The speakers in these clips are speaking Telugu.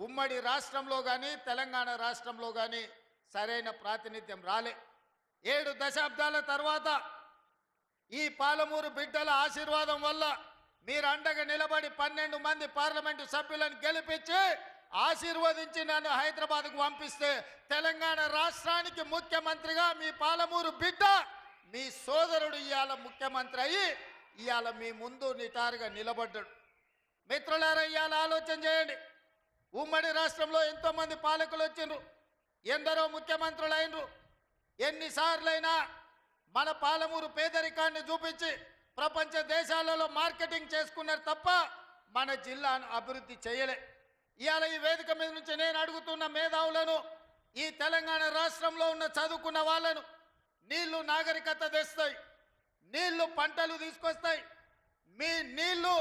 ఉమ్మడి రాష్ట్రంలో కానీ తెలంగాణ రాష్ట్రంలో కానీ సరైన ప్రాతినిధ్యం రాలే. 7 దశాబ్దాల తర్వాత ఈ పాలమూరు బిడ్డల ఆశీర్వాదం వల్ల మీరు అండగా నిలబడి 12 మంది పార్లమెంటు సభ్యులను గెలిపించి ఆశీర్వదించి నన్ను హైదరాబాద్కు పంపిస్తే తెలంగాణ రాష్ట్రానికి ముఖ్యమంత్రిగా మీ పాలమూరు బిడ్డ మీ సోదరుడు ఇవాళ ముఖ్యమంత్రి అయ్యి ఇవాళ మీ ముందు నిటారుగా నిలబడ్డాడు. మిత్రులారా, ఇవాళ ఆలోచన చేయండి. ఉమ్మడి రాష్ట్రంలో ఎంతోమంది పాలకులు వచ్చిండ్రు, ఎందరో ముఖ్యమంత్రులు అయినరు. ఎన్నిసార్లైనా మన పాలమూరు పేదరికాన్ని చూపించి ప్రపంచ దేశాలలో మార్కెటింగ్ చేసుకున్నారు తప్ప మన జిల్లాను అభివృద్ధి చేయలే. ఇవాళ ఈ వేదిక మీద నుంచి నేను అడుగుతున్న మేధావులను, ఈ తెలంగాణ రాష్ట్రంలో ఉన్న చదువుకున్న వాళ్ళను, నీళ్లు నాగరికత తెస్తాయి, నీళ్లు పంటలు తీసుకొస్తాయి, మీ నీళ్లు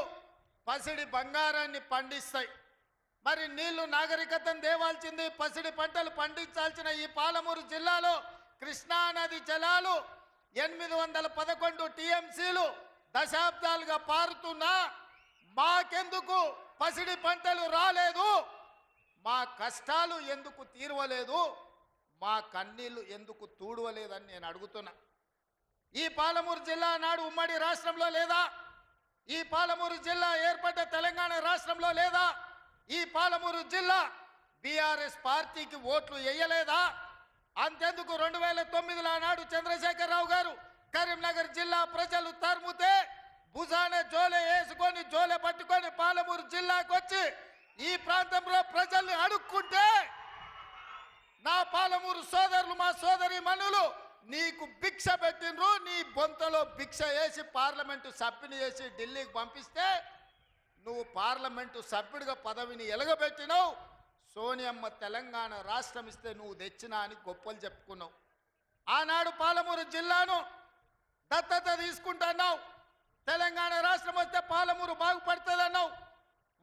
పసిడి బంగారాన్ని పండిస్తాయి. మరి నీళ్లు నాగరికతను తేవాల్సింది, పసిడి పంటలు పండించాల్సిన ఈ పాలమూరు జిల్లాలో కృష్ణానది జలాలు 811 టీఎంసీలు దశాబ్దాలుగా పారుతున్నా మాకెందుకు పసిడి పంటలు రాలేదు? మా కష్టాలు ఎందుకు తీరవలేదు? మా కన్నీళ్లు ఎందుకు తూడవలేదని నేను అడుగుతున్నా. ఈ పాలమూరు జిల్లా నాడు ఉమ్మడి రాష్ట్రంలో లేదా? ఈ పాలమూరు జిల్లా ఏర్పడ్డ తెలంగాణ రాష్ట్రంలో లేదా? ఈ పాలమూరు జిల్లా బీఆర్ఎస్ పార్టీకి ఓట్లు వేయలేదా? అంతెందుకు 2009లో నాడు చంద్రశేఖరరావు గారు కరీంనగర్ జిల్లా ప్రజలు తరుముతే భుజాన జోలె వేసుకొని జోలె పట్టుకొని పాలమూరు జిల్లాకు వచ్చి ఈ ప్రాంతంలో ప్రజల్ని అడుక్కుంటే నా పాలమూరు సోదరులు, మా సోదరి మనులు నీకు భిక్ష పెట్టినరు. నీ బొంతలో భిక్ష వేసి పార్లమెంటు సభ్యుని చేసి ఢిల్లీకి పంపిస్తే నువ్వు పార్లమెంటు సభ్యుడిగా పదవిని ఎలగబెట్టినావు. సోనియమ్మ తెలంగాణ రాష్ట్రం ఇస్తే నువ్వు తెచ్చినా అని గొప్పలు చెప్పుకున్నావు. ఆనాడు పాలమూరు జిల్లాను దత్తత తీసుకుంటున్నావు. తెలంగాణ రాష్ట్రం వస్తే పాలమూరు బాగుపడుతుందన్నావు.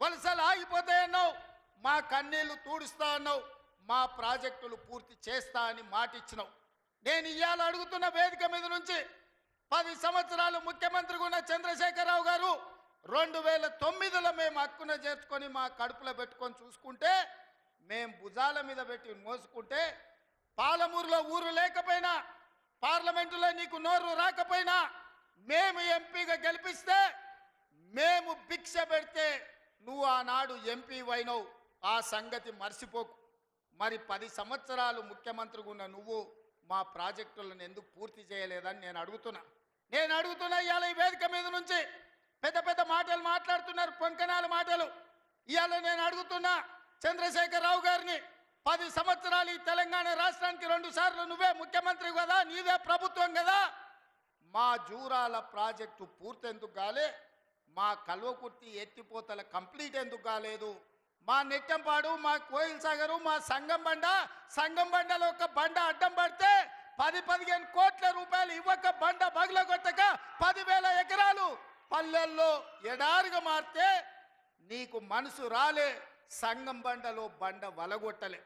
వలసలు ఆగిపోతాయన్నావు. మా కన్నీళ్లు తూడుస్తా అన్నావు. మా ప్రాజెక్టులు పూర్తి చేస్తా అని మాటిచ్చినావు. నేను ఇవాళ అడుగుతున్న వేదిక మీద నుంచి 10 సంవత్సరాలు ముఖ్యమంత్రిగా ఉన్న చంద్రశేఖరరావు గారు 2009లో మేము హక్కున చేర్చుకొని మా కడుపులో పెట్టుకొని చూసుకుంటే, మేము భుజాల మీద పెట్టి మోసుకుంటే, పాలమూరులో ఊరు లేకపోయినా, పార్లమెంటులో నీకు నోరు రాకపోయినా, మేము ఎంపీగా గెలిపిస్తే మేము భిక్ష పెడితే నువ్వు ఆనాడు ఎంపీ అయినవు. ఆ సంగతి మర్చిపోకు. మరి 10 సంవత్సరాలు ముఖ్యమంత్రిగా ఉన్న నువ్వు మా ప్రాజెక్టులను ఎందుకు పూర్తి చేయలేదని నేను అడుగుతున్నా. ఇవాళ ఈ వేదిక మీద నుంచి పెద్ద పెద్ద మాటలు మాట్లాడుతున్నారు, పొంకనాల మాటలు. ఇవాళ నేను అడుగుతున్నా చంద్రశేఖరరావు గారిని, 10 సంవత్సరాలు ఈ తెలంగాణ రాష్ట్రానికి 2 సార్లు నువ్వే ముఖ్యమంత్రి కదా, నీదే ప్రభుత్వం కదా, మా జూరాల ప్రాజెక్టు పూర్తి ఎందుకు కాలే? మా కల్వకుర్తి ఎత్తిపోతల కంప్లీట్ ఎందుకు కాలేదు? మా నెట్టంపాడు, మా కోయిల్ సాగరు, మా సంగం బండలో ఒక బండ అడ్డం పడితే 10-15 కోట్ల రూపాయలు ఇవ్వక బండ బగలగొట్టక 10,000 ఎకరాలు పల్లెల్లో ఎడారిగా మారితే నీకు మనసు రాలే. సంగం బండలో బండ వలగొట్టలే.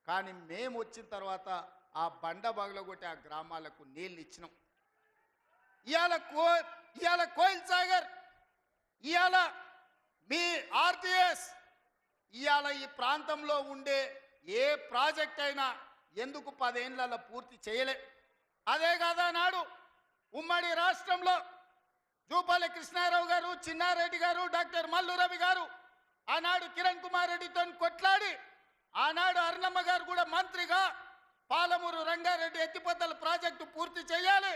కానీ మేము వచ్చిన తర్వాత ఆ బండ బగలగొట్టి ఆ గ్రామాలకు నీళ్ళు ఇచ్చినాం. ఇవాళ కోయిల్ సాగర్, ఇవాళ మీ ఆర్టీఎస్, ఇవాళ ఈ ప్రాంతంలో ఉండే ఏ ప్రాజెక్ట్ అయినా ఎందుకు 10 ఏళ్లలో పూర్తి చేయలే? అదే కాదా నాడు ఉమ్మడి రాష్ట్రంలో జూపల్లి కృష్ణారావు గారు, చిన్నారెడ్డి గారు, డాక్టర్ మల్లు రవి గారు ఆనాడు కిరణ్ కుమార్ రెడ్డితో కొట్లాడి, ఆనాడు అరుణమ్మ గారు కూడా మంత్రిగా పాలమూరు రంగారెడ్డి ఎత్తిపోతల ప్రాజెక్టు పూర్తి చేయాలి,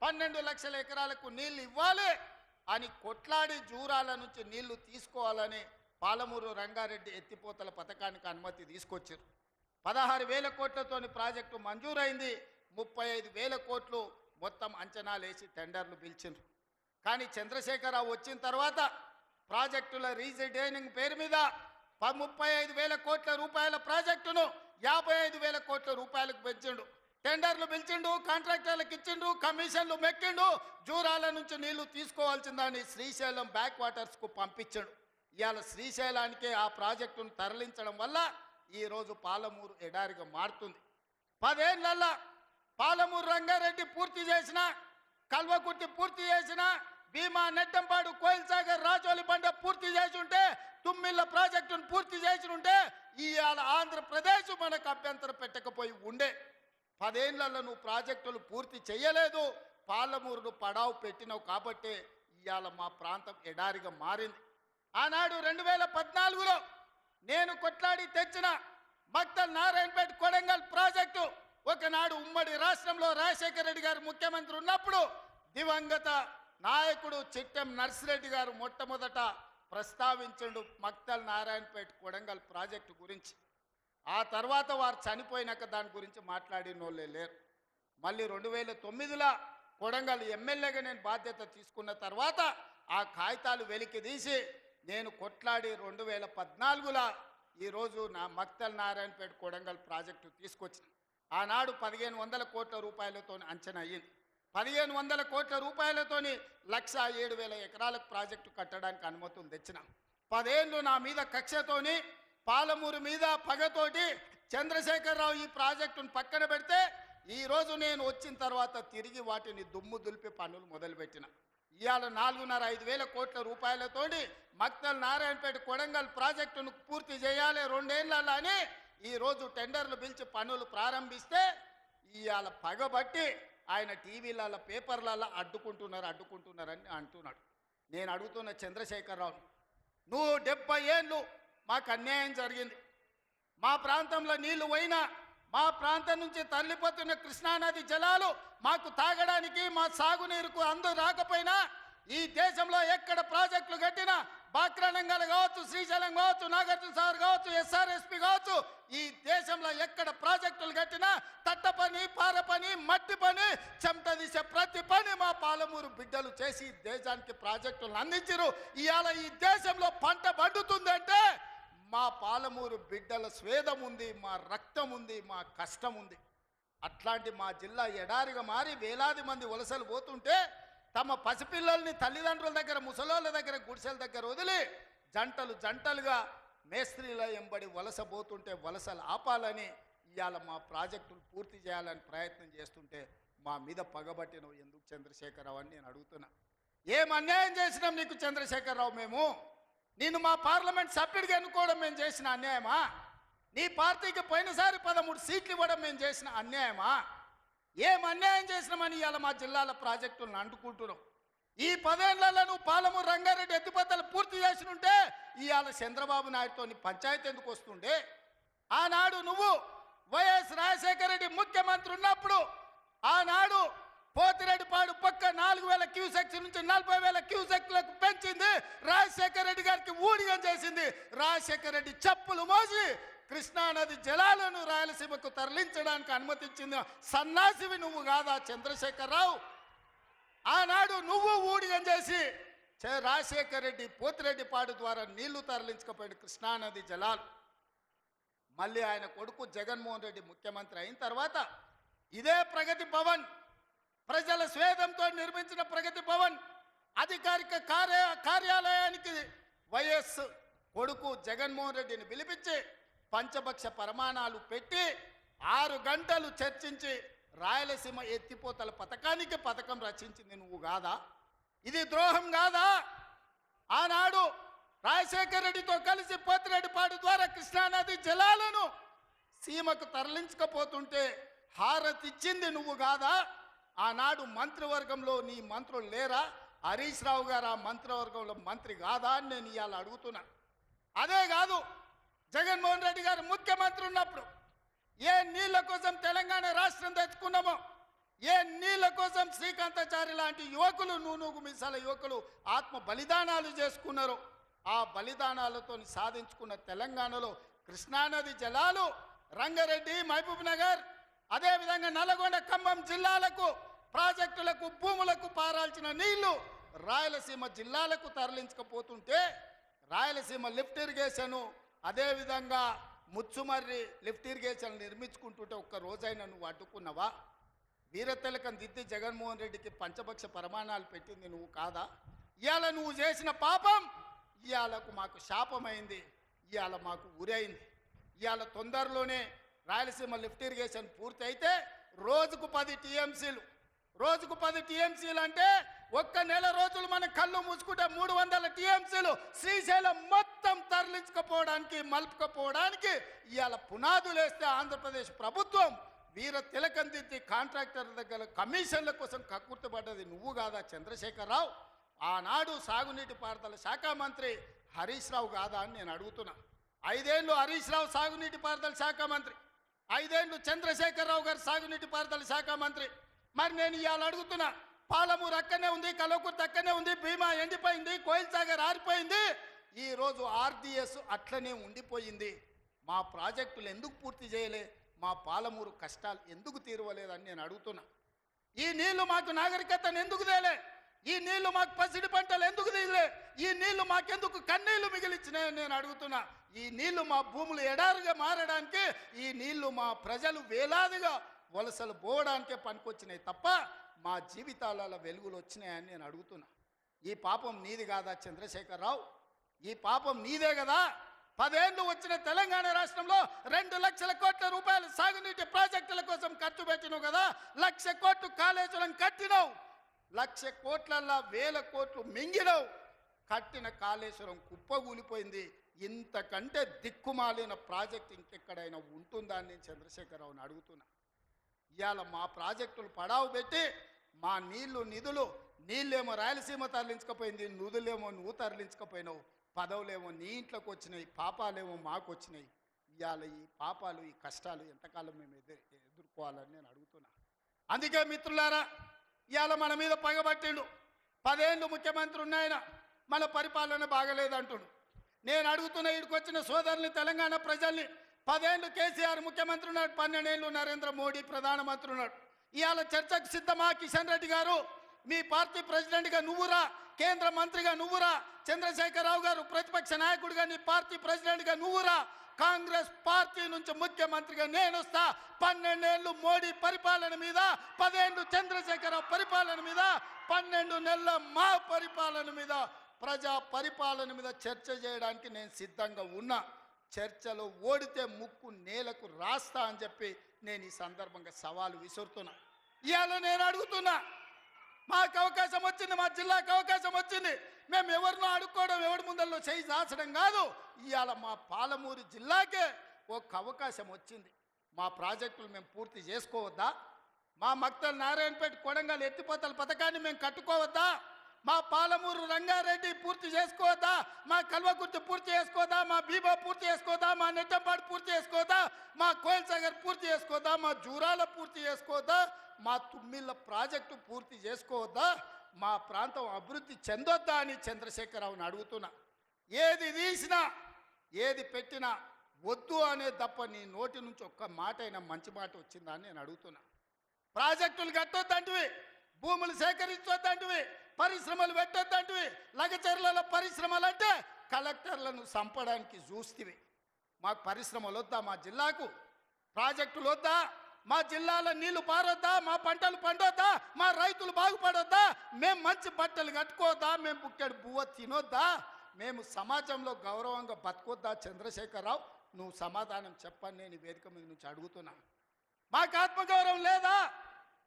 12 లక్షల ఎకరాలకు నీళ్లు ఇవ్వాలి అని కొట్లాడి జూరాల నుంచి నీళ్లు తీసుకోవాలని పాలమూరు రంగారెడ్డి ఎత్తిపోతల పథకానికి అనుమతి తీసుకొచ్చారు. 16,000 కోట్లతోని ప్రాజెక్టు మంజూరైంది. 35,000 కోట్లు మొత్తం అంచనాలు వేసి టెండర్లు పిలిచిండ్రు. కానీ చంద్రశేఖరరావు వచ్చిన తర్వాత ప్రాజెక్టుల రీడిజైనింగ్ పేరు మీద 35,000 కోట్ల రూపాయల ప్రాజెక్టును 55,000 కోట్ల రూపాయలకు పెంచిండు. టెండర్లు పిలిచిండు, కాంట్రాక్టర్లకు ఇచ్చిండు, కమిషన్లు మెక్కిండు. జూరాల నుంచి నీళ్లు తీసుకోవాల్సిందని శ్రీశైలం బ్యాక్ వాటర్స్కు పంపించాడు. ఇవాళ శ్రీశైలానికే ఆ ప్రాజెక్టును తరలించడం వల్ల ఈరోజు పాలమూరు ఎడారిగా మారుతుంది. 10 ఏళ్లలో పాలమూరు రంగారెడ్డి పూర్తి చేసిన, కల్వకుర్తి పూర్తి చేసిన, భీమా, నెట్టంపాడు, కోయిల్ సాగర్, రాజోలి బండ పూర్తి చేసి ఉంటే తుమ్మిళ్ళ ప్రాజెక్టును పూర్తి చేసి ఉంటే ఇవాళ ఆంధ్రప్రదేశ్ మనకు అభ్యంతరం పెట్టకపోయి ఉండే. 10 ఏళ్లలో నువ్వు ప్రాజెక్టులు పూర్తి చేయలేదు, పాలమూరును పడావు పెట్టినావు కాబట్టి ఇవాళ మా ప్రాంతం ఎడారిగా మారింది. ఆనాడు 2014లో నేను కొట్లాడి తెచ్చిన మక్తల్ నారాయణపేట కొడంగల్ ప్రాజెక్టు ఒకనాడు ఉమ్మడి రాష్ట్రంలో రాజశేఖర రెడ్డి గారు ముఖ్యమంత్రి ఉన్నప్పుడు దివంగత నాయకుడు చిట్టెం నర్సిరెడ్డి గారు మొట్టమొదట ప్రస్తావించండు మక్తల్ నారాయణపేట కొడంగల్ ప్రాజెక్టు గురించి. ఆ తర్వాత వారు చనిపోయినాక దాని గురించి మాట్లాడిన వాళ్ళే లేరు. మళ్ళీ 2009లో కొడంగల్ ఎమ్మెల్యేగా నేను బాధ్యత తీసుకున్న తర్వాత ఆ కాగితాలు వెలికి తీసి నేను కొట్లాడి 2014లో ఈరోజు నా మక్తల్ నారాయణపేట కొడంగల్ ప్రాజెక్టు తీసుకొచ్చిన. ఆనాడు 1500 కోట్ల రూపాయలతో అంచనా అయ్యింది. 1500 కోట్ల రూపాయలతోని 1,07,000 ఎకరాలకు ప్రాజెక్టు కట్టడానికి అనుమతులు తెచ్చిన. 10 ఏళ్ళు నా మీద కక్షతోని పాలమూరు మీద పగతోటి చంద్రశేఖరరావు ఈ ప్రాజెక్టును పక్కన పెడితే ఈరోజు నేను వచ్చిన తర్వాత తిరిగి వాటిని దుమ్ము దులిపి పనులు మొదలుపెట్టిన. ఇవాళ 4,500 కోట్ల రూపాయలతోటి మక్తల్ నారాయణపేట కొడంగల్ ప్రాజెక్టును పూర్తి చేయాలి 2 ఏళ్ళలో అని ఈరోజు టెండర్లు పిలిచి పనులు ప్రారంభిస్తే ఇవాళ పగబట్టి ఆయన టీవీలలో పేపర్లలో అడ్డుకుంటున్నారని అంటున్నాడు. నేను అడుగుతున్న చంద్రశేఖరరావు, నువ్వు 70 ఏళ్ళు మాకు అన్యాయం జరిగింది, మా ప్రాంతంలో నీళ్లు పోయినా మా ప్రాంతం నుంచి తరలిపోతున్న కృష్ణానది జలాలు మాకు తాగడానికి మా సాగునీరుకు అందు రాకపోయినా ఈ దేశంలో ఎక్కడ ప్రాజెక్టులు కట్టినా బాక్రానంగల్ కావచ్చు, శ్రీశైలం కావచ్చు, నాగార్జున సాగర్ కావచ్చు, ఎస్ఆర్ఎస్పి కావచ్చు, ఈ దేశంలో ఎక్కడ ప్రాజెక్టులు కట్టినా తట్ట పని, పార పని, మట్టి పని, చెమట తీసే ప్రతి పని మా పాలమూరు బిడ్డలు చేసి దేశానికి ప్రాజెక్టులను అందించారు. ఇవాళ ఈ దేశంలో పంట పండుతుందంటే మా పాలమూరు బిడ్డల స్వేదం ఉంది, మా రక్తం ఉంది, మా కష్టం ఉంది. అట్లాంటి మా జిల్లా ఎడారిగా మారి వేలాది మంది వలసలు పోతుంటే తమ పసిపిల్లల్ని తల్లిదండ్రుల దగ్గర, ముసలోళ్ళ దగ్గర, గుడిసెల దగ్గర వదిలి జంటలుగా మేస్త్రీల ఎంబడి వలస పోతుంటే వలసలు ఆపాలని ఇవాళ మా ప్రాజెక్టులు పూర్తి చేయాలని ప్రయత్నం చేస్తుంటే మా మీద పగబట్టినవు ఎందుకు చంద్రశేఖరరావు అని నేను అడుగుతున్నా. ఏం అన్యాయం చేసినాం నీకు చంద్రశేఖరరావు? మేము నిన్ను మా పార్లమెంట్ సభ్యుడిగా ఎన్నుకోవడం మేము చేసిన అన్యాయమా? నీ పార్టీకి పోయినసారి 13 సీట్లు ఇవ్వడం మేము చేసిన అన్యాయమా? ఏం అన్యాయం చేసినామని ఇవాళ మా జిల్లాల ప్రాజెక్టులను అంటుకుంటున్నాం. ఈ 10 ఏళ్లలో నువ్వు పాలమూరు రంగారెడ్డి ఎత్తిపోతలు పూర్తి చేసి ఉంటే ఇవాళ చంద్రబాబు నాయుడుతో పంచాయతీ ఎందుకు వస్తుండే? ఆనాడు నువ్వు వైఎస్ రాజశేఖర రెడ్డి ముఖ్యమంత్రి ఉన్నప్పుడు ఆనాడు పోతిరెడ్డిపాడు పక్క 4,000 క్యూసెక్స్ నుంచి 40,000 క్యూసెక్లకు పెంచింది. రాజశేఖర రెడ్డి గారికి ఊడిగం చేసింది. రాజశేఖర రెడ్డి చెప్పులు మోసి కృష్ణానది జలాలను రాయలసీమకు తరలించడానికి అనుమతించింది సన్నాసివి నువ్వు కాదా చంద్రశేఖరరావు? ఆనాడు నువ్వు ఊడిగం చేసి రాజశేఖర రెడ్డి పోతిరెడ్డిపాడు ద్వారా నీళ్లు తరలించకపోయిన కృష్ణానది జలాలు. మళ్ళీ ఆయన కొడుకు జగన్మోహన్ రెడ్డి ముఖ్యమంత్రి అయిన తర్వాత ఇదే ప్రగతి భవన్, ప్రజల స్వేదంతో నిర్మించిన ప్రగతి భవన్ అధికారిక కార్యాలయానికి వైఎస్ కొడుకు జగన్మోహన్ రెడ్డిని పిలిపించి పంచపక్ష ప్రమాణాలు పెట్టి 6 గంటలు చర్చించి రాయలసీమ ఎత్తిపోతల పథకం రచించింది నువ్వు కాదా? ఇది ద్రోహం కాదా? ఆనాడు రాజశేఖర రెడ్డితో కలిసి పోతిరెడ్డిపాడు ద్వారా కృష్ణానది జలాలను సీమకు తరలించకపోతుంటే హారతిచ్చింది నువ్వు కాదా? ఆనాడు మంత్రివర్గంలో నీ మంత్రులు లేరా? హరీష్ రావు గారు ఆ మంత్రివర్గంలో మంత్రి కాదా అని నేను ఇవాళ అడుగుతున్నా. అదే కాదు, జగన్మోహన్ రెడ్డి గారు ముఖ్యమంత్రి ఉన్నప్పుడు ఏ నీళ్ల కోసం తెలంగాణ రాష్ట్రం తెచ్చుకున్నామో, ఏ నీళ్ల కోసం శ్రీకాంతాచారి లాంటి యువకులు, నూనూగు మిసాల యువకులు ఆత్మ బలిదానాలు చేసుకున్నారు. ఆ బలిదానాలతో సాధించుకున్న తెలంగాణలో కృష్ణానది జలాలు రంగారెడ్డి, మహబూబ్ నగర్, అదేవిధంగా నల్గొండ, ఖమ్మం జిల్లాలకు ప్రాజెక్టులకు, భూములకు పారాల్సిన నీళ్లు రాయలసీమ జిల్లాలకు తరలించకపోతుంటే రాయలసీమ లిఫ్ట్ ఇరిగేషను, అదేవిధంగా ముచ్చుమర్రి లిఫ్ట్ ఇరిగేషన్ నిర్మించుకుంటుంటే ఒక్క రోజైనా నువ్వు అడ్డుకున్నావా? వీరతిలకం దిద్ది జగన్మోహన్ రెడ్డికి పంచపక్ష ప్రమాణాలు పెట్టింది నువ్వు కాదా? ఇవాళ నువ్వు చేసిన పాపం ఇవాళకు మాకు శాపమైంది, ఇవాళ మాకు ఉరైంది. ఇవాళ తొందరలోనే రాయలసీమ లిఫ్ట్ ఇరిగేషన్ పూర్తి అయితే రోజుకు 10 టీఎంసీలు అంటే ఒక్క నెల రోజులు మన కళ్ళు మూసుకుంటే 300 టీఎంసీలు శ్రీశైలం మొత్తం తరలించకపోవడానికి మలుపుకపోవడానికి ఇవాళ పునాదులు వేస్తే ఆంధ్రప్రదేశ్ ప్రభుత్వం వీర తిలకం దిద్ది కాంట్రాక్టర్ల దగ్గర కమిషన్ల కోసం కక్కుర్తిపడ్డది నువ్వు కాదా చంద్రశేఖరరావు? ఆనాడు సాగునీటి పారుదల శాఖ మంత్రి హరీష్ రావు కాదా అని నేను అడుగుతున్నా. 5 ఏళ్ళు హరీష్ రావు సాగునీటి పారుదల శాఖ మంత్రి, 5 ఏళ్ళు చంద్రశేఖరరావు గారు సాగునీటి పారుదల శాఖ మంత్రి. మరి నేను ఇవాళ అడుగుతున్నా, పాలమూరు అక్కనే ఉంది, కల్వకుర్తి అక్కనే ఉంది, భీమా ఎండిపోయింది, కోయిల్ సాగర్ ఆరిపోయింది, ఈరోజు ఆర్డీఎస్ అట్లనే ఉండిపోయింది. మా ప్రాజెక్టులు ఎందుకు పూర్తి చేయలే? మా పాలమూరు కష్టాలు ఎందుకు తీరవలేదని నేను అడుగుతున్నా. ఈ నీళ్లు మాకు నాగరికతను ఎందుకు తేలే? ఈ నీళ్లు మాకు పసిడి పంటలు ఎందుకు తీయలే? ఈ నీళ్లు మాకెందుకు కన్నీళ్లు మిగిలిచ్చినాయని నేను అడుగుతున్నా. ఈ నీళ్లు మా భూములు ఎడారుగా మారడానికి, ఈ నీళ్లు మా ప్రజలు వేలాదిగా వలసలు పోవడానికే పనికొచ్చినాయి తప్ప మా జీవితాలలో వెలుగులు వచ్చినాయని నేను అడుగుతున్నా. ఈ పాపం నీది కాదా చంద్రశేఖరరావు? ఈ పాపం నీదే కదా? 10 ఏళ్ళు వచ్చిన తెలంగాణ రాష్ట్రంలో 2 లక్షల కోట్ల రూపాయలు సాగునీటి ప్రాజెక్టుల కోసం ఖర్చు పెట్టినావు కదా. 1,00,000 కోట్లు కాళేశ్వరం కట్టినావు, 1,00,000 కోట్లల్లా 1,000 కోట్లు మింగినావు. కట్టిన కాళేశ్వరం కుప్పగూలిపోయింది. ఇంతకంటే దిక్కుమాలిన ప్రాజెక్ట్ ఇంకెక్కడైనా ఉంటుందా అని నేను చంద్రశేఖరరావుని అడుగుతున్నా. ఇవాళ మా ప్రాజెక్టులు పడావు పెట్టి మా నిధులు నీళ్ళేమో రాయలసీమ తరలించకపోయింది, నిధులేమో నువ్వు తరలించకపోయినావు, పదవులేమో నీ ఇంట్లోకి వచ్చినాయి, పాపాలేమో మాకు వచ్చినాయి. ఇవాళ ఈ పాపాలు ఈ కష్టాలు ఎంతకాలం మేము ఎదుర్కోవాలని నేను అడుగుతున్నా. అందుకే మిత్రులారా, ఇవాళ మన మీద పగబట్టిండు. 10 ఏళ్ళు ముఖ్యమంత్రి ఉన్నాయన, మన పరిపాలన బాగలేదంటుండు. నేను అడుగుతున్న ఇక్కడికి వచ్చిన సోదరుని, తెలంగాణ ప్రజల్ని, 10 ఏళ్ళు కేసీఆర్ ముఖ్యమంత్రి ఉన్నాడు, 12 ఏళ్ళు నరేంద్ర మోడీ ప్రధానమంత్రి ఉన్నాడు. ఇవాళ చర్చకు సిద్ధమా? కిషన్ రెడ్డి గారు మీ పార్టీ ప్రెసిడెంట్గా నువ్వురా, కేంద్ర మంత్రిగా నువ్వురా, చంద్రశేఖరరావు గారు ప్రతిపక్ష నాయకుడిగా నీ పార్టీ ప్రెసిడెంట్గా నువ్వురా, కాంగ్రెస్ పార్టీ నుంచి ముఖ్యమంత్రిగా నేను వస్తా. 12 ఏళ్ళు మోడీ పరిపాలన మీద, 10 ఏళ్ళు చంద్రశేఖరరావు పరిపాలన మీద, 12 నెలల మా పరిపాలన మీద, ప్రజా పరిపాలన మీద చర్చ చేయడానికి నేను సిద్ధంగా ఉన్నా. చర్చలో ఓడితే ముక్కు నేలకు రాస్తా అని చెప్పి నేను ఈ సందర్భంగా సవాలు విసురుతున్నా. ఇవాళ నేను అడుగుతున్నా, మాకు అవకాశం వచ్చింది, మా జిల్లాకు అవకాశం వచ్చింది, మేము ఎవరినో అడుక్కోవడం, ఎవరి ముందల్లో చేయి దాచడం కాదు. ఇవాళ మా పాలమూరు జిల్లాకే ఒక అవకాశం వచ్చింది. మా ప్రాజెక్టులు మేము పూర్తి చేసుకోవద్దా? మా మక్తల్ నారాయణపేట కొడంగల్ ఎత్తిపోతల పథకాన్ని మేము కట్టుకోవద్దా? మా పాలమూరు రంగారెడ్డి పూర్తి చేసుకోవద్దా? మా కల్వకుర్తి పూర్తి చేసుకోవద్దా? మా భీమా పూర్తి చేసుకోవద్దా? మా నెట్టంపాడు పూర్తి చేసుకోవద్దా? మా కోయిల్ సాగర్ పూర్తి చేసుకోవద్దా? మా జూరాల పూర్తి చేసుకోవద్దా? మా తుమ్మిళ్ళ ప్రాజెక్టు పూర్తి చేసుకోవద్దా? మా ప్రాంతం అభివృద్ధి చెందొద్దా అని చంద్రశేఖరరావుని అడుగుతున్నా. ఏది తీసినా ఏది పెట్టినా వద్దు అనే తప్ప నీ నోటి నుంచి ఒక్క మాట అయినా మంచి మాట వచ్చిందా అని నేను అడుగుతున్నా. ప్రాజెక్టులు కట్టొద్దంటివి, భూములు సేకరించొద్దంటివి, పరిశ్రమలు పెట్టొద్దంటివి. లగచర్లలో పరిశ్రమలు అంటే కలెక్టర్లను చంపడానికి చూస్తేవి. మాకు పరిశ్రమలు వద్దా? మా జిల్లాకు ప్రాజెక్టులు వద్దా? మా జిల్లాలో నీళ్లు పారొద్దా? మా పంటలు పండొద్దా? మా రైతులు బాగుపడొద్దా? మేము మంచి బట్టలు కట్టుకోవద్దా? మేము బుక్కెడు బువ్వ తినొద్దా? మేము సమాజంలో గౌరవంగా బతకొద్దా? చంద్రశేఖరరావు, నువ్వు సమాధానం చెప్పని నేను వేదిక మీద నుంచి అడుగుతున్నా. మాకు ఆత్మగౌరవం లేదా?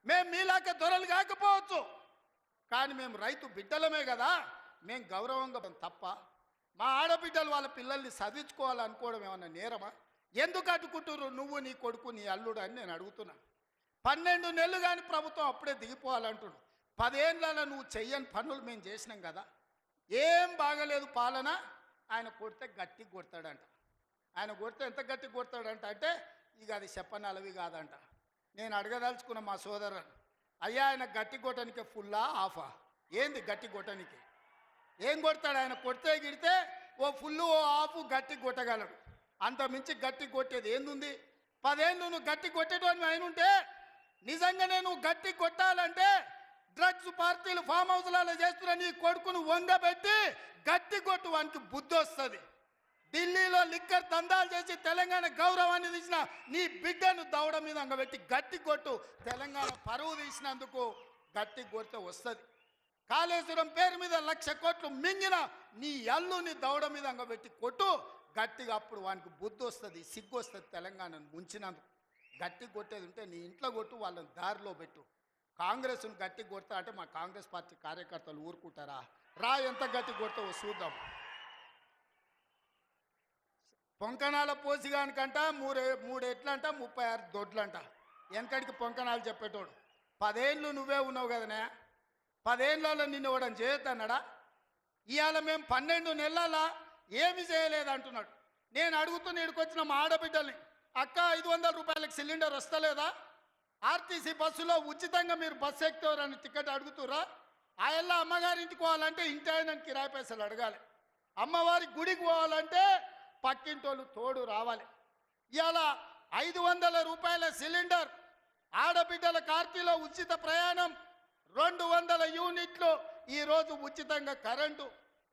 మేము మీలాక దొరలు కాకపోవచ్చు, కానీ మేము రైతు బిడ్డలమే కదా, మేము గౌరవంగా తప్ప మా ఆడబిడ్డలు వాళ్ళ పిల్లల్ని చదివించుకోవాలనుకోవడం ఏమన్నా నేరమా? ఎందుకు అడ్డుకుంటున్నారు నువ్వు, నీ కొడుకు, నీ అల్లుడు అని నేను అడుగుతున్నా. 12 నెలలు కానీ ప్రభుత్వం అప్పుడే దిగిపోవాలంటున్నాడు. 10 ఏళ్ళలో నువ్వు చెయ్యని పనులు మేము చేసినాం కదా. ఏం బాగలేదు పాలన. ఆయన కొడితే గట్టి కొడతాడంట. ఆయన కొడితే ఎంత గట్టి కొడతాడంట అంటే ఇక అది చెప్పనలవి కాదంట. నేను అడగదలుచుకున్న మా సోదరుని, అయ్యా ఆయన గట్టి కొట్టడానికి ఫుల్లా ఆఫా? ఏంది గట్టి కొట్టడానికి? ఏం కొడతాడు ఆయన? కొడితే గిడితే ఓ ఫుల్లు ఓ ఆఫ్ గట్టి కొట్టగలడు, అంత మించి గట్టి కొట్టేది ఏందుంది? 10 ఏళ్ళు నువ్వు గట్టి కొట్టేటోని ఆయన ఉంటే, నిజంగానే నువ్వు గట్టి కొట్టాలంటే డ్రగ్స్ పార్టీలు ఫామ్ హౌస్లలో చేస్తున్న నీ కొడుకును వంగబెట్టి గట్టి కొట్టు, వానికి బుద్ధి వస్తుంది. ఢిల్లీలో లిక్కర్ దందాలు చేసి తెలంగాణ గౌరవాన్ని తీసిన నీ బిడ్డను దవడ మీద అంగబెట్టి గట్టి కొట్టు. తెలంగాణ పరువు తీసినందుకు గట్టి కొడితే వస్తుంది. కాళేశ్వరం పేరు మీద 1,00,000 కోట్లు మింగిన నీ అల్లుని దవడ మీద అంగబెట్టి కొట్టు గట్టిగా, అప్పుడు వానికి బుద్ధి వస్తుంది, సిగ్గు వస్తుంది. తెలంగాణను ముంచినందుకు గట్టి కొట్టేది ఉంటే నీ ఇంట్లో కొట్టు, వాళ్ళని దారిలో పెట్టు. కాంగ్రెస్ను గట్టి కొడతా అంటే మా కాంగ్రెస్ పార్టీ కార్యకర్తలు ఊరుకుంటారా? రా, ఎంత గట్టి కొడతావో చూద్దాం. పొంకణాల పోసిగానికంట మూడు ఎట్లంట 36 దొడ్లంట. వెనకడికి పొంకణాలు చెప్పేటోడు. 10 ఏళ్ళు నువ్వే ఉన్నావు కదనే, 10 ఏళ్ళలో నిన్ను ఇవ్వడం చేయొద్దన్నాడా? ఇవాళ మేము 12 నెలల ఏమి చేయలేదంటున్నాడు. నేను అడుగుతున్న ఇక్కడికొచ్చిన మా ఆడబిడ్డల్ని, అక్క 500 రూపాయలకు సిలిండర్ వస్తలేదా? ఆర్టీసీ బస్సులో ఉచితంగా మీరు బస్సు ఎక్కుతారని టికెట్ అడుగుతురా? ఆ ఎల్ల అమ్మగారింటికి పోవాలంటే ఇంటి ఆయన కిరాయి పైసలు అడగాలి. అమ్మవారి గుడికి పోవాలంటే పక్కింటోళ్ళు తోడు రావాలి. ఇవాళ 500 రూపాయల సిలిండర్, ఆడబిడ్డల కార్తీలో ఉచిత ప్రయాణం, 200 యూనిట్లు ఈరోజు ఉచితంగా కరెంటు,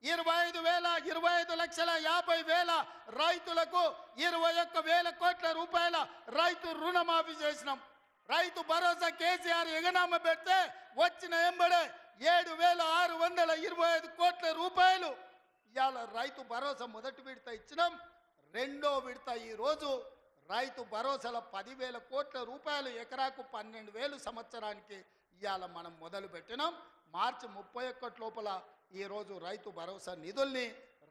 25,50,50,000 రైతులకు 21,000 కోట్ల రూపాయల రైతు రుణమాఫీ చేసినాం. రైతు భరోసా కేసీఆర్ ఎగనామ పెడితే వచ్చిన ఎంబడే 7,625 కోట్ల రూపాయలు ఇవాళ రైతు భరోసా మొదటి విడత ఇచ్చినాం. రెండో విడత ఈరోజు రైతు భరోసాల 10,000 కోట్ల రూపాయలు, ఎకరాకు 12,000 సంవత్సరానికి ఇవాళ మనం మొదలు పెట్టినాం. మార్చి 31 లోపల ఈరోజు రైతు భరోసా నిధుల్ని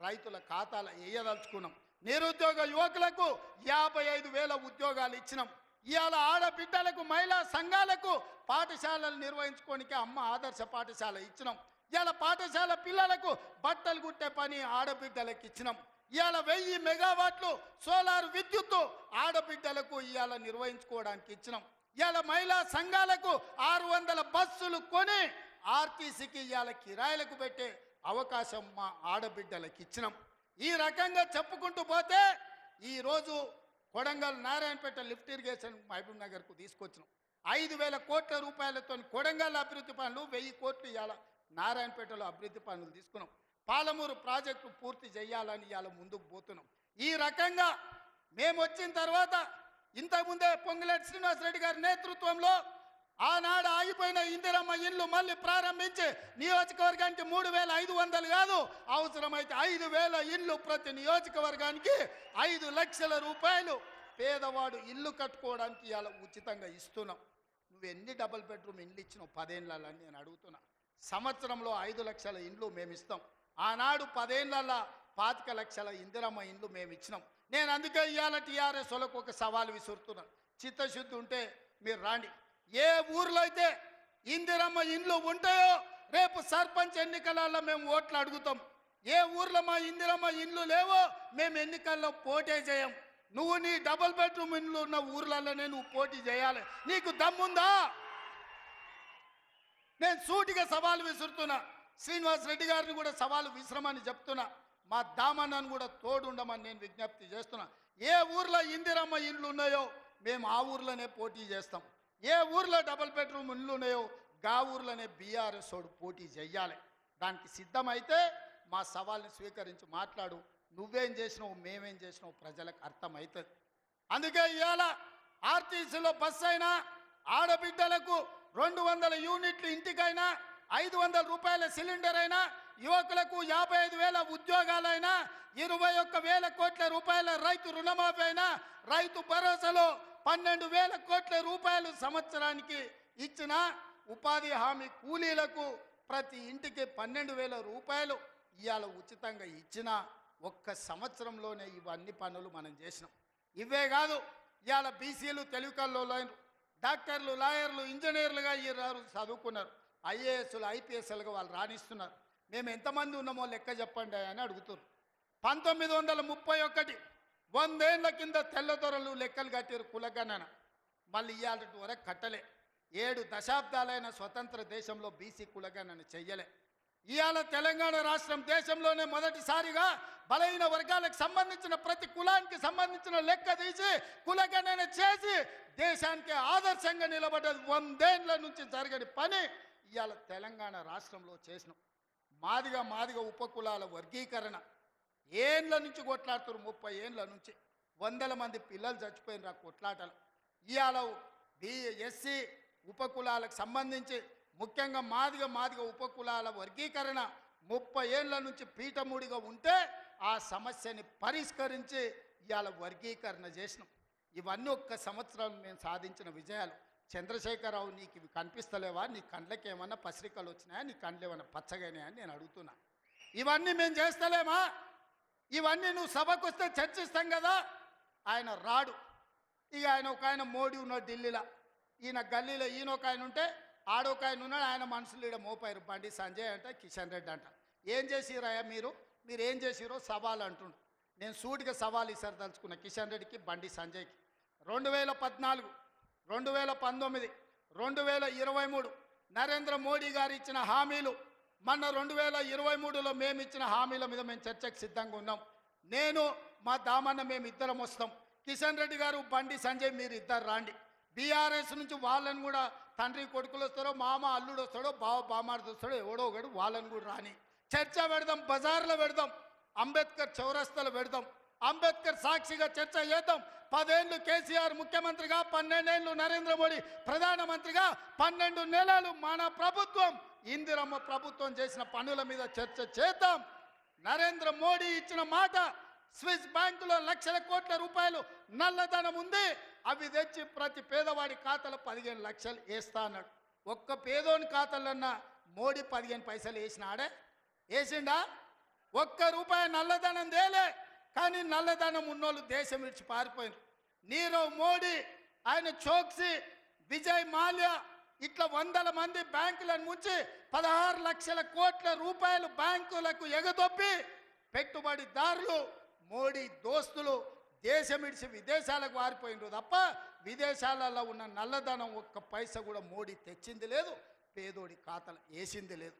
రైతుల ఖాతాలో వేయదలుచుకున్నాం. నిరుద్యోగ యువకులకు 55,000 ఉద్యోగాలు ఇచ్చినాం. ఇవాళ ఆడబిడ్డలకు, మహిళా సంఘాలకు పాఠశాలలు నిర్వహించుకోనికి అమ్మ ఆదర్శ పాఠశాల ఇచ్చినాం. ఇవాళ పాఠశాల పిల్లలకు బట్టలు కుట్టే పని ఆడబిడ్డలకు ఇచ్చినాం. ఇవాళ 1000 మెగావాట్లు సోలార్ విద్యుత్తు ఆడబిడ్డలకు ఇవాళ నిర్వహించుకోవడానికి ఇచ్చినాం. ఇవాళ మహిళా సంఘాలకు 600 బస్సులు కొని ఆర్టీసీకి ఇవాళ కిరాయిలకు పెట్టే అవకాశం మా ఆడబిడ్డలకు ఇచ్చినాం. ఈ రకంగా చెప్పుకుంటూ పోతే ఈరోజు కొడంగల్ నారాయణపేట లిఫ్ట్ ఇరిగేషన్ మహబూబ్ నగర్కు తీసుకొచ్చినాం. 5,000 కోట్ల రూపాయలతో కొడంగల్ అభివృద్ధి పనులు, 1000 కోట్లు ఇవాళ నారాయణపేటలో అభివృద్ధి పనులు తీసుకున్నాం. పాలమూరు ప్రాజెక్టు పూర్తి చేయాలని ఇవాళ ముందుకు పోతున్నాం. ఈ రకంగా మేము వచ్చిన తర్వాత ఇంతకుముందే పొంగులేటి శ్రీనివాసరెడ్డి గారి నేతృత్వంలో ఆనాడు ఆగిపోయిన ఇందిరమ్మ ఇల్లు మళ్ళీ ప్రారంభించి నియోజకవర్గానికి 3,500 కాదు, అవసరమైతే 5,000 ఇల్లు ప్రతి నియోజకవర్గానికి 5 లక్షల రూపాయలు పేదవాడు ఇల్లు కట్టుకోవడానికి ఇవాళ ఉచితంగా ఇస్తున్నాం. నువ్వు ఎన్ని డబుల్ బెడ్రూమ్ ఇండ్లు ఇచ్చినావు 10 ఏళ్ళని నేను అడుగుతున్నా. సంవత్సరంలో 5 లక్షల ఇండ్లు మేము ఇస్తాం. ఆనాడు 10 ఏళ్ళల్లో 25 లక్షల ఇందిరమ్మ ఇండ్లు మేము ఇచ్చినాం. నేను అందుకే ఇవాళ టీఆర్ఎస్ వాళ్ళకు ఒక సవాల్ విసురుతున్నాను. చిత్తశుద్ధి ఉంటే మీరు రాండి. ఏ ఊర్లో అయితే ఇందిరమ్మ ఇండ్లు ఉంటాయో రేపు సర్పంచ్ ఎన్నికలలో మేము ఓట్లు అడుగుతాం. ఏ ఊర్లో మా ఇందిరమ్మ ఇండ్లు లేవో మేము ఎన్నికల్లో పోటీ చేయం. నువ్వు నీ డబుల్ బెడ్రూమ్ ఇండ్లు ఉన్న ఊర్లలోనే నువ్వు పోటీ చేయాలి. నీకు దమ్ముందా? నేను సూటిగా సవాలు విసురుతున్నా. శ్రీనివాస్ రెడ్డి గారిని కూడా సవాలు విశ్రమని చెప్తున్నా. మా దామన్నను కూడా తోడుండమని నేను విజ్ఞప్తి చేస్తున్నా. ఏ ఊర్లో ఇందిరమ్మ ఇండ్లు ఉన్నాయో మేము ఆ ఊర్లోనే పోటీ చేస్తాం. ఏ ఊర్లో డబుల్ బెడ్రూమ్ ఇండ్లు ఉన్నాయో గా ఊర్లోనే బీఆర్ఎస్ వాడు పోటీ చెయ్యాలి. దానికి సిద్ధమైతే మా సవాల్ని స్వీకరించి మాట్లాడు. నువ్వేం చేసినావు, మేమేం చేసినావు ప్రజలకు అర్థమవుతుంది. అందుకే ఇవాళ ఆర్టీసీలో బస్సు అయినా, ఆడబిడ్డలకు 200 యూనిట్లు ఇంటికైనా, 500 రూపాయల సిలిండర్ అయినా, యువకులకు 55,000 ఉద్యోగాలైనా, 21,000 కోట్ల రూపాయల రైతు రుణమాఫీ అయినా, రైతు భరోసాలో 12,000 కోట్ల రూపాయలు సంవత్సరానికి ఇచ్చిన, ఉపాధి హామీ కూలీలకు ప్రతి ఇంటికి 12,000 రూపాయలు ఇవాళ ఉచితంగా ఇచ్చిన ఒక్క సంవత్సరంలోనే ఇవన్నీ పనులు మనం చేసినాం. ఇవే కాదు, ఇవాళ బీసీలు తెలివికల్లోలైన డాక్టర్లు, లాయర్లు, ఇంజనీర్లుగా ఈ చదువుకున్నారు. ఐఏఎస్లు, ఐపీఎస్లుగా వాళ్ళు రాణిస్తున్నారు. మేము ఎంతమంది ఉన్నామో లెక్క చెప్పండి అని అడుగుతున్నారు. 1931 100 ఏళ్ల కింద తెల్లదొరలు లెక్కలు కట్టారు కులగణన. మళ్ళీ ఇవాళ వరకు కట్టలే. 7 దశాబ్దాలైన స్వతంత్ర దేశంలో బీసీ కులగణన చెయ్యలే. ఇవాళ తెలంగాణ రాష్ట్రం దేశంలోనే మొదటిసారిగా బలహీన వర్గాలకు సంబంధించిన ప్రతి కులానికి సంబంధించిన లెక్క తీసి కులగణన చేసి దేశానికి ఆదర్శంగా నిలబడ్డది. 100 ఏళ్ల నుంచి జరగని పని ఇవాళ తెలంగాణ రాష్ట్రంలో చేసినాం. మాదిగ ఉపకులాల వర్గీకరణ ఏండ్ల నుంచి కొట్లాడుతారు. 30 ఏండ్ల నుంచి 100 మంది పిల్లలు చచ్చిపోయినారు ఆ కొట్లాటలు. ఇవాళ ఎస్సీ ఉపకులాలకు సంబంధించి ముఖ్యంగా మాదిగ ఉపకులాల వర్గీకరణ 30 ఏళ్ల నుంచి పీఠముడిగా ఉంటే ఆ సమస్యని పరిష్కరించి ఇవాళ వర్గీకరణ చేసినాం. ఇవన్నీ ఒక్క సంవత్సరం మేము సాధించిన విజయాలు. చంద్రశేఖరరావు నీకు ఇవి కనిపిస్తలేవా? నీ కండ్లకి ఏమన్నా పసిరికలు వచ్చినాయా? నీ కండ్లు ఏమన్నా పచ్చగానే అని నేను అడుగుతున్నా. ఇవన్నీ మేము చేస్తలేమా? ఇవన్నీ నువ్వు సభకు వస్తే చర్చిస్తాం కదా. ఆయన రాడు. ఇక ఆయన ఒక ఆయన మోడీ ఉన్నాడు ఢిల్లీలో, ఈయన గల్లీలో ఈయన ఒక ఆయన ఉంటే ఆడొక ఆయన ఉన్నాడు. ఆయన మనుషులు ఈడ మోపారు, బండి సంజయ్ అంట, కిషన్ రెడ్డి అంట. ఏం చేసిరాయా మీరు ఏం చేసిరో సవాల్ అంటుండు. నేను సూటిగా సవాల్ ఇసరదలుచుకున్న కిషన్ రెడ్డికి, బండి సంజయ్కి. 2014, 2019, 2023 నరేంద్ర మోడీ గారు ఇచ్చిన హామీలు, మొన్న 2023లో మేము ఇచ్చిన హామీల మీద మేము చర్చకు సిద్ధంగా ఉన్నాం. నేను మా దామన్న మేము ఇద్దరం వస్తాం. కిషన్ రెడ్డి గారు, బండి సంజయ్ మీరు ఇద్దరు రాండి. బీఆర్ఎస్ నుంచి వాళ్ళని కూడా తండ్రి కొడుకులు వస్తారో, మామ అల్లుడు వస్తాడో, బావ బామార్ది వస్తాడో, ఎవడో ఒకడు వాళ్ళని కూడా రాని. చర్చ పెడదాం, బజార్లో పెడదాం, అంబేద్కర్ చౌరస్తాలో పెడదాం, అంబేద్కర్ సాక్షిగా చర్చ చేద్దాం. 10 ఏళ్ళు కేసీఆర్ ముఖ్యమంత్రిగా, 12 ఏళ్ళు నరేంద్ర మోడీ ప్రధానమంత్రిగా, 12 నెలలు మన ప్రభుత్వం ఇందిరమ్మ ప్రభుత్వం చేసిన పనుల మీద చర్చ చేద్దాం. నరేంద్ర మోడీ ఇచ్చిన మాట, స్విస్ బ్యాంకులో లక్షల కోట్ల రూపాయలు నల్లధనం ఉంది, అవి తెచ్చి ప్రతి పేదవాడి ఖాతాలో 15 లక్షలు వేస్తా అన్నాడు. ఒక్క పేదోని ఖాతాలన్నా మోడీ 15 పైసలు వేసినాడే? వేసిండా? ఒక్క రూపాయి నల్లధనం తేలే. కానీ నల్లధనం ఉన్నోళ్ళు దేశం విడిచి పారిపోయినారు. నీరవ్ మోడీ, ఆయన చోక్సీ, విజయ్ మాల్యా, ఇట్లా 100 మంది బ్యాంకులను ముంచి 16 లక్షల కోట్ల రూపాయలు బ్యాంకులకు ఎగదొప్పి పెట్టుబడిదారులు, మోడీ దోస్తులు దేశం విడిచి విదేశాలకు పారిపోయినారు తప్ప విదేశాలలో ఉన్న నల్లధనం ఒక్క పైసా కూడా మోడీ తెచ్చింది లేదు, పేదోడి ఖాతాలు వేసింది లేదు.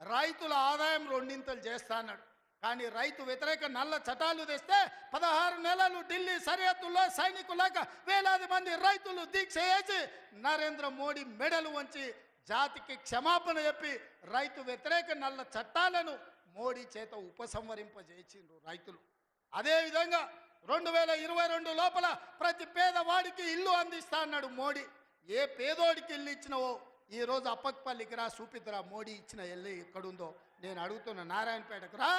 రైతుల ఆదాయం 2 చేస్తా అన్నాడు. కానీ రైతు వ్యతిరేక నల్ల చట్టాలు తెస్తే 16 నెలలు ఢిల్లీ సరిహద్దుల్లో సైనికులాగా వేలాది మంది రైతులు దీక్ష చేసి నరేంద్ర మోడీ మెడలు వంచి జాతికి క్షమాపణ చెప్పి రైతు వ్యతిరేక నల్ల చట్టాలను మోడీ చేత ఉపసంహరింపజేసిండ్రు రైతులు. అదేవిధంగా 2022 లోపల ప్రతి పేదవాడికి ఇల్లు అందిస్తా అన్నాడు మోడీ. ఏ పేదోడికి ఇల్లు ఇచ్చినవో ఈరోజు అప్పక్పల్లికి రా, చూపిద్దురా మోడీ ఇచ్చిన ఇల్లు ఎక్కడుందో. నేను అడుగుతున్నా, నారాయణపేటకు రా,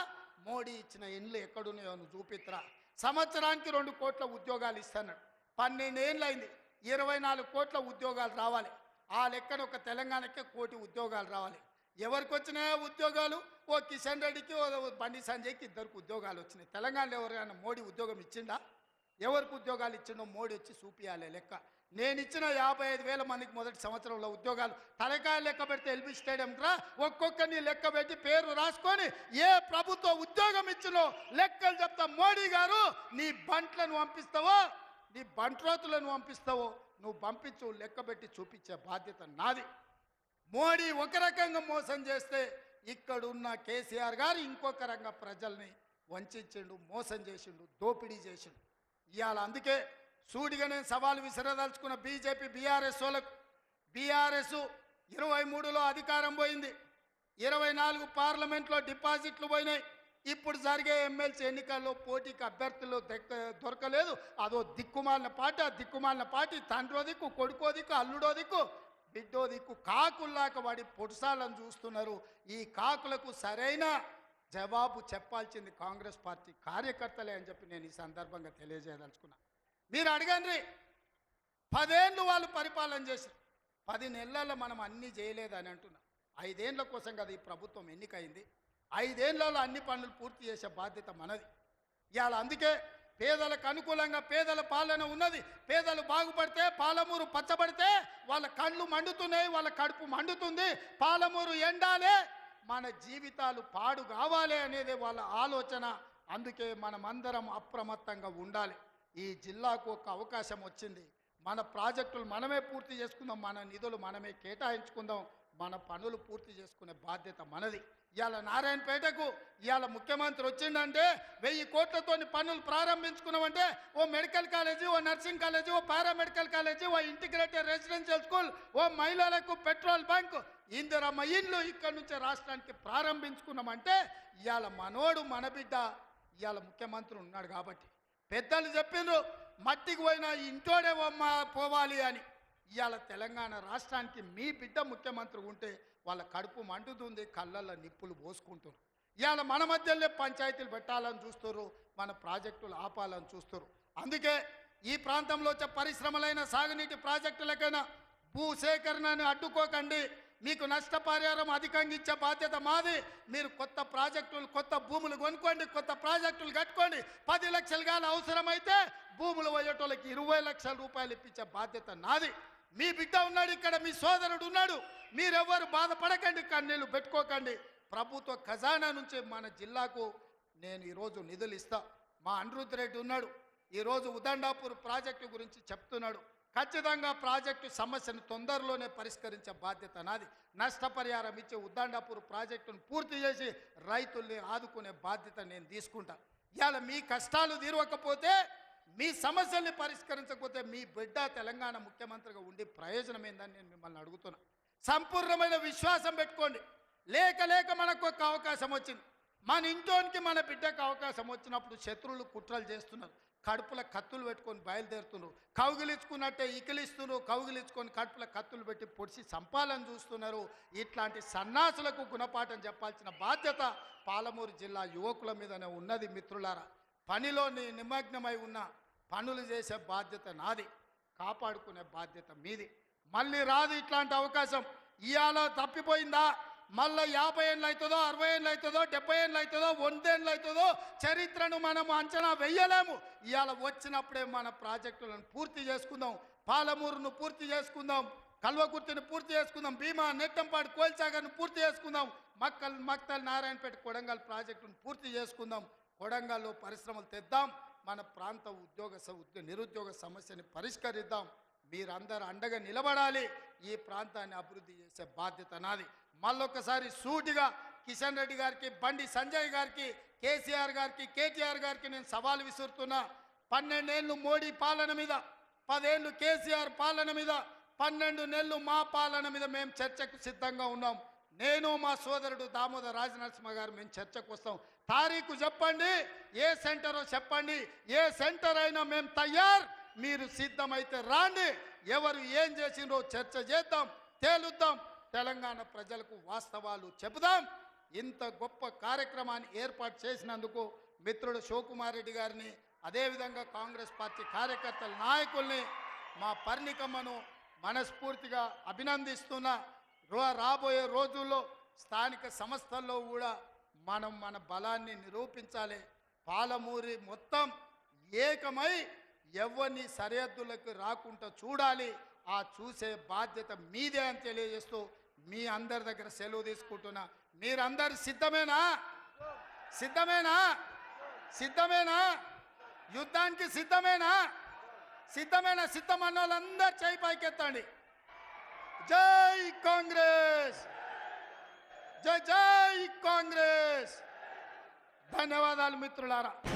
మోడీ ఇచ్చిన ఇల్లు ఎక్కడున్నాయో నువ్వు చూపిద్దురా. సంవత్సరానికి 2 కోట్ల ఉద్యోగాలు ఇస్తున్నాడు. 12 ఏళ్ళు అయింది, 24 కోట్ల ఉద్యోగాలు రావాలి. ఆ లెక్కన ఒక తెలంగాణకే 1 కోటి ఉద్యోగాలు రావాలి. ఎవరికి వచ్చినాయో ఉద్యోగాలు? ఓ కిషన్ రెడ్డికి, ఓ బండి సంజయ్కి, 2 ఉద్యోగాలు వచ్చినాయి. తెలంగాణలో ఎవరైనా మోడీ ఉద్యోగం ఇచ్చిండా? ఎవరికి ఉద్యోగాలు ఇచ్చిండో మోడీ వచ్చి చూపియాలి లెక్క. నేను ఇచ్చిన 55,000 మందికి మొదటి సంవత్సరంలో ఉద్యోగాలు తలకాయ లెక్క పెడితే ఎల్బీ స్టేడియం రా, ఒక్కొక్కరిని లెక్క పెట్టి పేరు రాసుకొని ఏ ప్రభుత్వ ఉద్యోగం ఇచ్చినో లెక్కలు చెప్తా. మోడీ గారు, నీ బంట్లను పంపిస్తావో, నీ బంట్రోతులను పంపిస్తావో నువ్వు పంపించు, లెక్క పెట్టి చూపించే బాధ్యత నాది. మోడీ ఒక రకంగా మోసం చేస్తే ఇక్కడున్న కేసీఆర్ గారు ఇంకొక రంగా ప్రజల్ని వంచిండు, మోసం చేసిండు, దోపిడీ చేసిండు. ఇవాళ అందుకే సూటిగా నేను సవాలు విసిరదలుచుకున్న బీజేపీ బీఆర్ఎస్ వాళ్ళకు. బీఆర్ఎస్ 23లో అధికారం పోయింది, 24 పార్లమెంట్లో డిపాజిట్లు పోయినాయి. ఇప్పుడు జరిగే ఎమ్మెల్సీ ఎన్నికల్లో పోటీకి అభ్యర్థులు దొరకలేదు. అదో దిక్కుమాలిన పార్టీ. ఆ దిక్కుమాలిన పార్టీ తండ్రో దిక్కు, కొడుకో దిక్కు, అల్లుడో దిక్కు, బిడ్డో దిక్కు కాకుల్లాక వాడి పొడుసాలను చూస్తున్నారు. ఈ కాకులకు సరైన జవాబు చెప్పాల్సింది కాంగ్రెస్ పార్టీ కార్యకర్తలే అని చెప్పి నేను ఈ సందర్భంగా తెలియజేయదలుచుకున్నా. మీరు అడగండి, 10 ఏళ్ళు వాళ్ళు పరిపాలన చేశారు, 10 నెలల్లో మనం అన్నీ చేయలేదని అంటున్నాం. 5 ఏళ్ళ కోసం కదా ఈ ప్రభుత్వం ఎన్నికైంది. 5 ఏళ్లలో అన్ని పనులు పూర్తి చేసే బాధ్యత మనది. ఇవాళ అందుకే పేదలకు అనుకూలంగా పేదల పాలన ఉన్నది. పేదలు బాగుపడితే, పాలమూరు పచ్చబడితే వాళ్ళ కళ్ళు మండుతున్నాయి, వాళ్ళ కడుపు మండుతుంది. పాలమూరు ఎండాలే, మన జీవితాలు పాడు కావాలి అనేది వాళ్ళ ఆలోచన. అందుకే మనమందరం అప్రమత్తంగా ఉండాలి. ఈ జిల్లాకు ఒక అవకాశం వచ్చింది, మన ప్రాజెక్టులు మనమే పూర్తి చేసుకుందాం, మన నిధులు మనమే కేటాయించుకుందాం, మన పనులు పూర్తి చేసుకునే బాధ్యత మనది. ఇవాళ నారాయణపేటకు ఇవాళ ముఖ్యమంత్రి వచ్చిందంటే 1000 కోట్లతో పనులు ప్రారంభించుకున్నామంటే ఓ మెడికల్ కాలేజీ, ఓ నర్సింగ్ కాలేజీ, ఓ పారామెడికల్ కాలేజీ, ఓ ఇంటిగ్రేటెడ్ రెసిడెన్షియల్ స్కూల్, ఓ మహిళలకు పెట్రోల్ బంక్, ఇందిరమ్మ ఇల్లు ఇక్కడ నుంచి రాష్ట్రానికి ప్రారంభించుకున్నామంటే ఇవాళ మనోడు మన బిడ్డ ఇవాళ ముఖ్యమంత్రి ఉన్నాడు కాబట్టి. పెద్దలు చెప్పిండ్రు మట్టికి పోయినా ఇంటోడే పోవాలి అని. ఇవాళ తెలంగాణ రాష్ట్రానికి మీ బిడ్డ ముఖ్యమంత్రి ఉంటే వాళ్ళ కడుపు మండుతుంది, కళ్ళల్లో నిప్పులు పోసుకుంటారు. ఇవాళ మన మధ్యలో పంచాయతీలు పెట్టాలని చూస్తారు, మన ప్రాజెక్టులు ఆపాలని చూస్తారు. అందుకే ఈ ప్రాంతంలో వచ్చే పరిశ్రమలైన, సాగునీటి ప్రాజెక్టులకైనా, భూసేకరణను అడ్డుకోకండి. మీకు నష్టపరిహారం అధికంగా ఇచ్చే బాధ్యత మాది. మీరు కొత్త ప్రాజెక్టులు, కొత్త భూములు కొనుక్కోండి, కొత్త ప్రాజెక్టులు కట్టుకోండి. 10 లక్షలు కానీ అవసరమైతే భూములు పోయేటోళ్ళకి 20 లక్షల రూపాయలు ఇప్పించే బాధ్యత నాది. మీ బిడ్డ ఉన్నాడు ఇక్కడ, మీ సోదరుడు ఉన్నాడు. మీరెవ్వరు బాధపడకండి, కన్నీళ్ళు పెట్టుకోకండి. ప్రభుత్వ ఖజానా నుంచి మన జిల్లాకు నేను ఈరోజు నిధులు ఇస్తా. మా అనిరుద్ధ్ రెడ్డి ఉన్నాడు, ఈరోజు ఉదండాపూర్ ప్రాజెక్టు గురించి చెప్తున్నాడు. ఖచ్చితంగా ప్రాజెక్టు సమస్యను తొందరలోనే పరిష్కరించే బాధ్యత నాది. నష్టపరిహారం ఇచ్చే ఉదండాపూర్ ప్రాజెక్టును పూర్తి చేసి రైతుల్ని ఆదుకునే బాధ్యత నేను తీసుకుంటా. ఇవాళ మీ కష్టాలు తీరవకపోతే, మీ సమస్యల్ని పరిష్కరించకపోతే మీ బిడ్డ తెలంగాణ ముఖ్యమంత్రిగా ఉండి ప్రయోజనం ఏందని నేను మిమ్మల్ని అడుగుతున్నా. సంపూర్ణమైన విశ్వాసం పెట్టుకోండి. లేక లేక మనకు ఒక అవకాశం వచ్చింది. మన ఇంట్లోనికి మన బిడ్డకు అవకాశం వచ్చినప్పుడు శత్రువులు కుట్రలు చేస్తున్నారు. కడుపుల కత్తులు పెట్టుకొని బయలుదేరుతున్నారు. కౌగిలించుకున్నట్టే ఇకిలిస్తున్నారు. కౌగిలించుకొని కడుపుల కత్తులు పెట్టి పొడిచి సంపాలని చూస్తున్నారు. ఇట్లాంటి సన్నాసులకు గుణపాఠం చెప్పాల్సిన బాధ్యత పాలమూరు జిల్లా యువకుల మీదనే ఉన్నది. మిత్రులారా, పనిలో నిమగ్నమై ఉన్న పనులు చేసే బాధ్యత నాది, కాపాడుకునే బాధ్యత మీది. మళ్ళీ రాదు ఇట్లాంటి అవకాశం. ఇవాళ తప్పిపోయిందా, మళ్ళీ 50 ఏళ్ళు అవుతుందో, 60 ఏళ్ళు అవుతుందో, 70 ఏళ్ళు అవుతుందో, 100 ఏళ్ళు అవుతుందో చరిత్రను మనం అంచనా వెయ్యలేము. ఇవాళ వచ్చినప్పుడే మన ప్రాజెక్టులను పూర్తి చేసుకుందాం. పాలమూరును పూర్తి చేసుకుందాం, కల్వకుర్తిని పూర్తి చేసుకుందాం, భీమా, నెట్టంపాడు, కోల్చాగర్ను పూర్తి చేసుకుందాం, మక్తల్, నారాయణపేట, కొడంగల్ ప్రాజెక్టును పూర్తి చేసుకుందాం. కొడంగల్లో పరిశ్రమలు తెద్దాం. మన ప్రాంత నిరుద్యోగ సమస్యని పరిష్కరిద్దాం. మీరందరూ అండగా నిలబడాలి. ఈ ప్రాంతాన్ని అభివృద్ధి చేసే బాధ్యత నాది. మళ్ళొకసారి సూటిగా కిషన్ రెడ్డి గారికి, బండి సంజయ్ గారికి, కేసీఆర్ గారికి, కేటీఆర్ గారికి నేను సవాల్ విసురుతున్నా. 12 ఏళ్ళు మోడీ పాలన మీద, 10 ఏళ్ళు కేసీఆర్ పాలన మీద, 12 నెలలు మా పాలన మీద మేము చర్చకు సిద్ధంగా ఉన్నాం. నేను, మా సోదరుడు దామోదర్ రాజనరసింహ గారు మేము చర్చకు వస్తాం. తారీఖు చెప్పండి, ఏ సెంటరో చెప్పండి, ఏ సెంటర్ అయినా మేము తయారు. మీరు సిద్ధమైతే రాండి. ఎవరు ఏం చేసిండ్రో చర్చ చేద్దాం, తేలుద్దాం. తెలంగాణ ప్రజలకు వాస్తవాలు చెబుదాం. ఇంత గొప్ప కార్యక్రమాన్ని ఏర్పాటు చేసినందుకు మిత్రుడు శివకుమార్ రెడ్డి గారిని, అదేవిధంగా కాంగ్రెస్ పార్టీ కార్యకర్తల నాయకుల్ని, మా పర్ణికమ్మను మనస్ఫూర్తిగా అభినందిస్తున్నా. రాబోయే రోజుల్లో స్థానిక సంస్థల్లో కూడా మనం మన బలాన్ని నిరూపించాలి. పాలమూరి మొత్తం ఏకమై ఎవరిని సరిహద్దులకు రాకుండా చూడాలి. ఆ చూసే బాధ్యత మీదే అని తెలియజేస్తూ మీ అందరి దగ్గర సెలవు తీసుకుంటున్నా. మీరందరు సిద్ధమేనా? సిద్ధమేనా? సిద్ధమేనా? యుద్ధానికి సిద్ధమేనా? సిద్ధమేనా? సిద్ధమన్న వాళ్ళందరూ చేయి పైకెత్తండి. జై కాంగ్రెస్, జై జై కాంగ్రెస్. ధన్యవాదాలు మిత్రులారా.